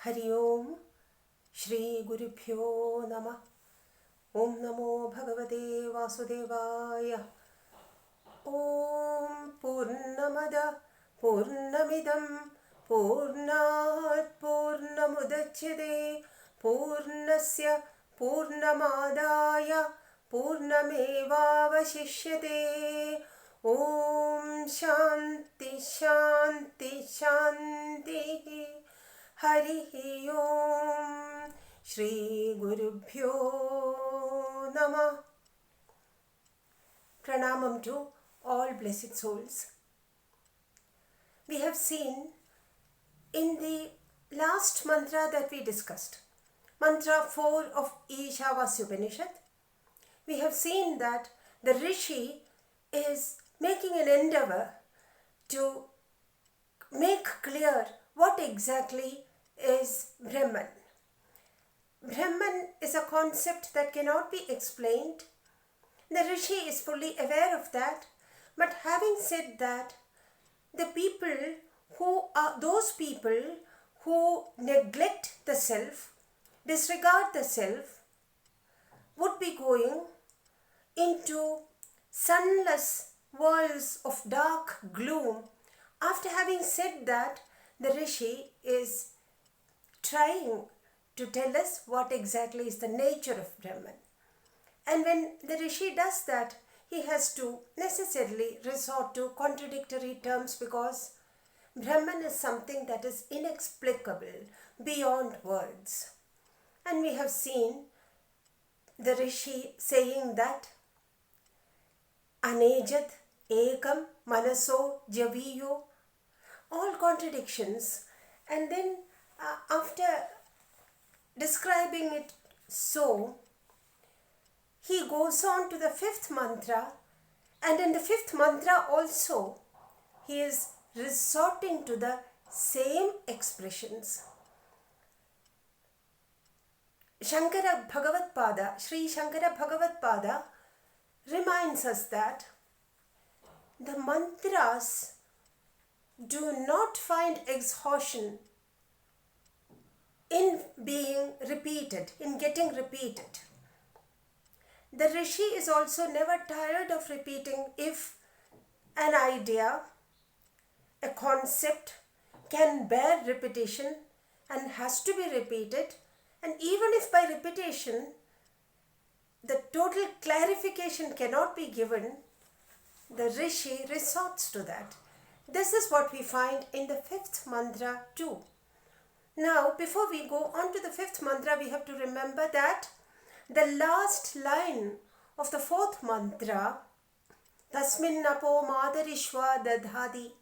हरि ओम श्री गुरुभ्यो नमः। ओम नमो भगवते वासुदेवाय। ओम पूर्णमद पूर्णमिदं पूर्णात् पूर्णमुदच्यते पूर्णस्य पूर्णमादाय पूर्णमेवावशिष्यते। ओम शांति शांति शांति। हरि ओम श्री गुरुभ्यो नमः। Pranamam to all blessed souls. We have seen in the last mantra that we discussed, mantra 4 of Ishavasya Upanishad, we have seen that the Rishi is making an endeavor to make clear what exactly is Brahman. Brahman is a concept that cannot be explained. The Rishi is fully aware of that, but having said that, the people those people who neglect the self, disregard the self, would be going into sunless worlds of dark gloom. After having said that, the Rishi is trying to tell us what exactly is the nature of Brahman. And when the Rishi does that, he has to necessarily resort to contradictory terms because Brahman is something that is inexplicable, beyond words. And we have seen the Rishi saying that Anejat, Ekam, Manaso, Javiyo, all contradictions. And then after describing it so, he goes on to the fifth mantra, and in the fifth mantra also he is resorting to the same expressions. Shankara Bhagavatpada, Sri Shankara Bhagavatpada reminds us that the mantras do not find exhaustion in being repeated, in getting repeated. The Rishi is also never tired of repeating if an idea, a concept can bear repetition and has to be repeated, and even if by repetition the total clarification cannot be given, the Rishi resorts to that. This is what we find in the fifth mantra too. Now, before we go on to the fifth mantra, we have to remember that the last line of the fourth mantra, Tasmin Napo Madarishwa Dadhadi,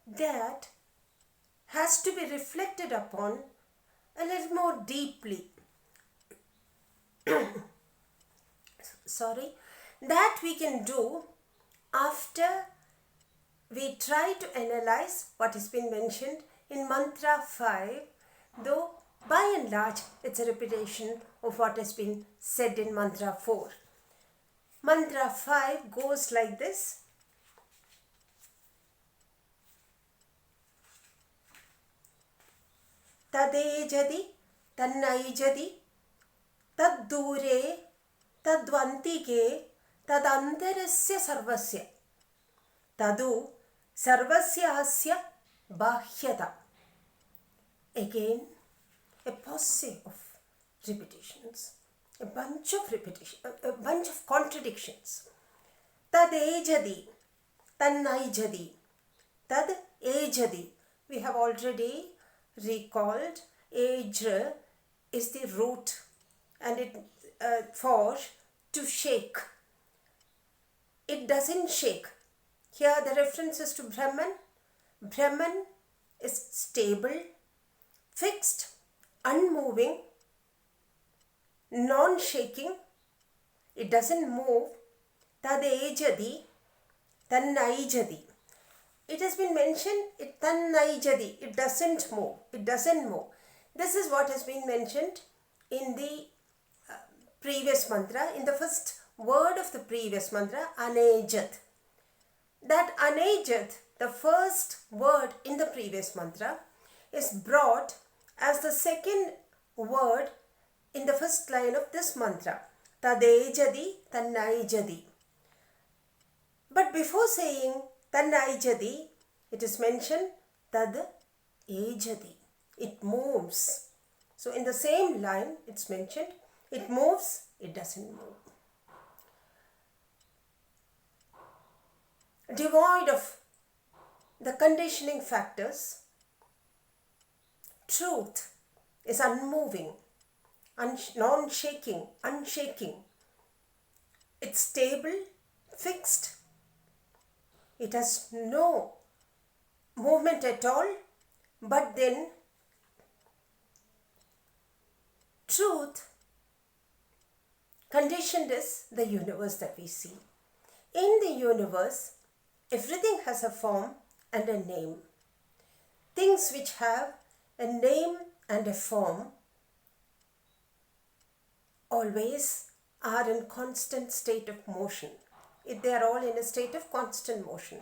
that has to be reflected upon a little more deeply. That we can do after we try to analyze what has been mentioned in mantra 5, though by and large it's a repetition of what has been said in mantra 4. Mantra 5 goes like this. Tadejadi, tannaijadi, taddure, tadvantike, tadantarasya sarvasya, tadu sarvasya asya bahyata. Again, a posse of repetitions, a bunch of contradictions. Tad ejadi, tannaijadi, tad ejadi. We have already recalled ejra is the root, and it for to shake. It doesn't shake. Here the reference is to Brahman. Brahman is stable, fixed, unmoving, non-shaking. It doesn't move. Tadejadi, tannaijadi. It has been mentioned, tannaijadi, it doesn't move. It doesn't move. This is what has been mentioned in the previous mantra, in the first word of the previous mantra, Anejat. That Anejat, the first word in the previous mantra, is brought as the second word in the first line of this mantra. Tadejadi Tannaijadi. But before saying Tannaijadi, it is mentioned Tad Ejadi. It moves. So in the same line, it's mentioned, it moves, it doesn't move. Devoid of the conditioning factors, truth is unmoving, non-shaking, unshaking. It's stable, fixed. It has no movement at all, but then truth conditioned is the universe that we see. In the universe, everything has a form and a name. Things which have a name and a form always are in constant state of motion. They are all in a state of constant motion.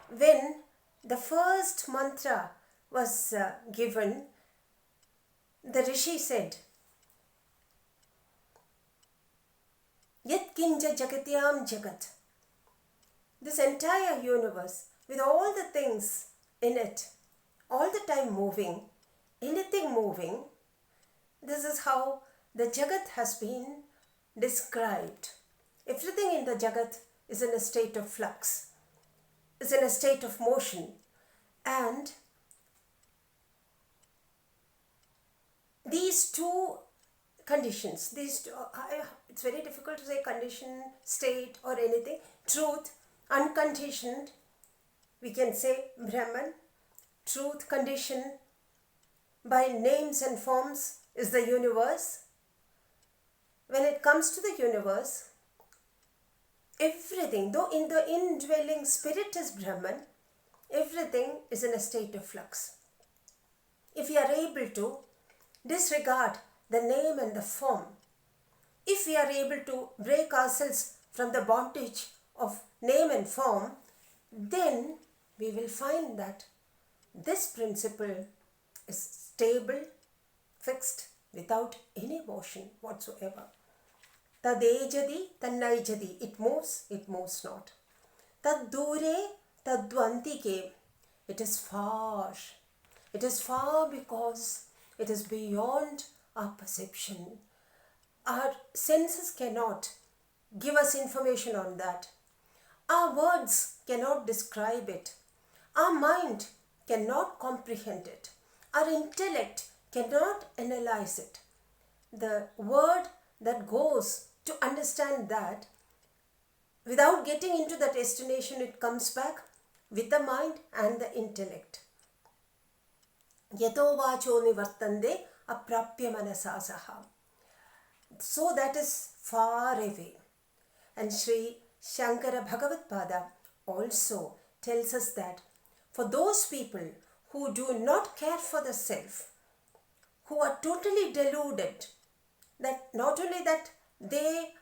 When the first mantra was given, the Rishi said, Yat kinja jagatyam jagat. This entire universe, with all the things in it, all the time moving, anything moving, this is how the Jagat has been described. Everything in the Jagat is in a state of flux, is in a state of motion. And these two conditions, it's very difficult to say condition, state or anything. Truth, unconditioned, we can say Brahman. Truth, conditioned by names and forms, is the universe. When it comes to the universe, everything, though in the indwelling spirit is Brahman, everything is in a state of flux. If we are able to disregard the name and the form, if we are able to break ourselves from the bondage of name and form, then we will find that this principle is stable, fixed, without any motion whatsoever. Tadejadi, tannaijadi. It moves not. Tad dure, tadvantike. It is far. It is far because it is beyond our perception. Our senses cannot give us information on that. Our words cannot describe it. Our mind cannot comprehend it. Our intellect cannot analyze it. The word that goes to understand that, without getting into that destination, it comes back with the mind and the intellect. Yato vacho nivartande aprapya manasasaha. So that is far away. And Sri Shankara Bhagavatpada also tells us that for those people who do not care for the self, who are totally deluded, that not only that they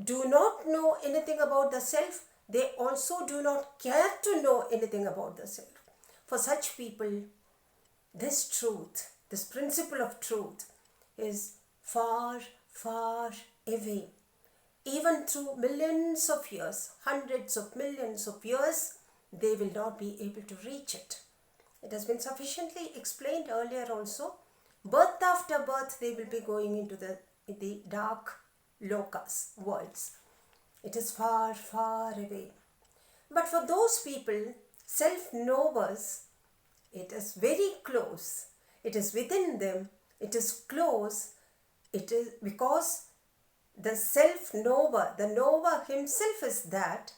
do not know anything about the self, they also do not care to know anything about the self. For such people, this truth, this principle of truth is far, far away. Even through millions of years, hundreds of millions of years, they will not be able to reach it. It has been sufficiently explained earlier also. Birth after birth, they will be going into the dark lokas, worlds. It is far, far away. But for those people, self-knowers, it is very close. It is within them. It is close. It is because the self-knower, the knower himself is that,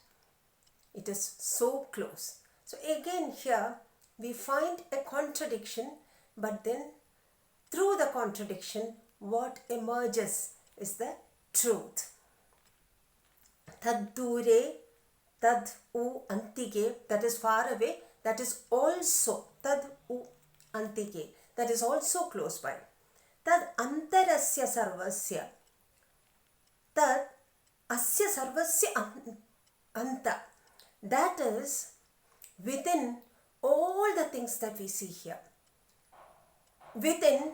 it is so close. So again here, we find a contradiction, but then through the contradiction, what emerges is the truth. Tad dure, tad u antige, that is far away, that is also, tad u antige, that is also close by. Tad antarasya sarvasya, tad asya sarvasya anta, that is within all the things that we see here. within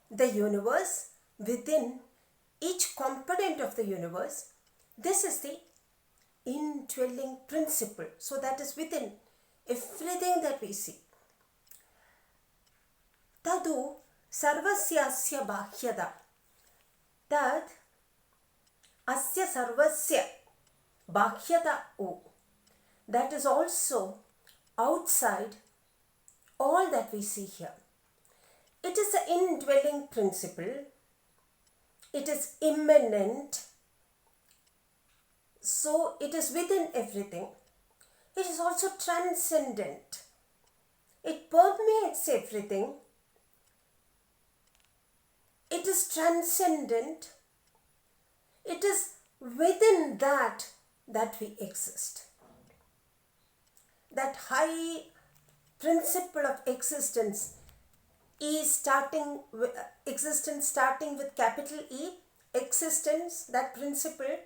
the universe, within each component of the universe. This is the indwelling principle. So that is within everything that we see. Tadu sarvasyasya bhahyada. That asya sarvasya bhahyada o. That is also outside all that we see here. It is an indwelling principle. It is immanent. So it is within everything. It is also transcendent. It permeates everything. It is transcendent. It is within that we exist. That high principle of existence is starting with capital E, existence, that principle.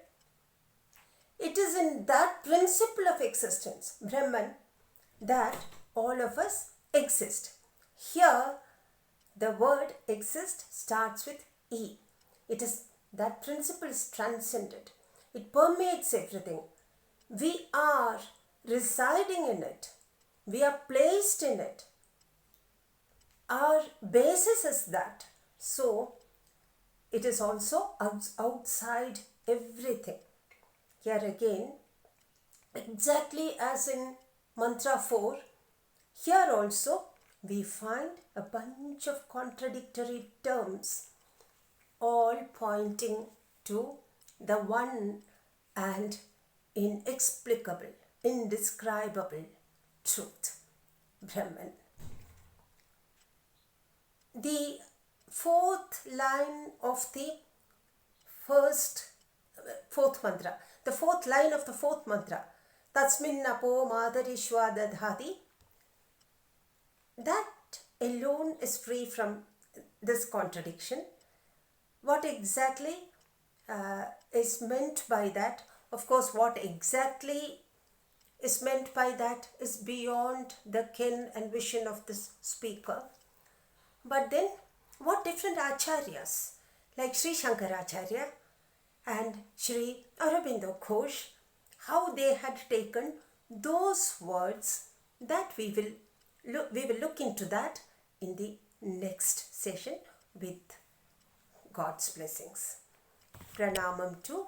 It is in that principle of existence, Brahman, that all of us exist. Here, the word exist starts with E. It is, that principle is transcendent. It permeates everything. We are residing in it. We are placed in it. Our basis is that. So, it is also outside everything. Here again, exactly as in mantra 4, here also we find a bunch of contradictory terms, all pointing to the one and inexplicable, indescribable truth, Brahman. The fourth line of the fourth mantra, the fourth line of the fourth mantra, Tasmin Napo Madarishwa Dadhati, that alone is free from this contradiction. What exactly is meant by that? Of course, what exactly is meant by that is beyond the ken and vision of this speaker. But then, what different acharyas, like Sri Shankaracharya and Sri Aurobindo Ghosh, how they had taken those words, that we will look into that in the next session with God's blessings. Pranamam to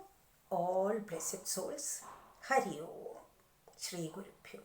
all blessed souls. Hari Om. Shri Gurubhyo.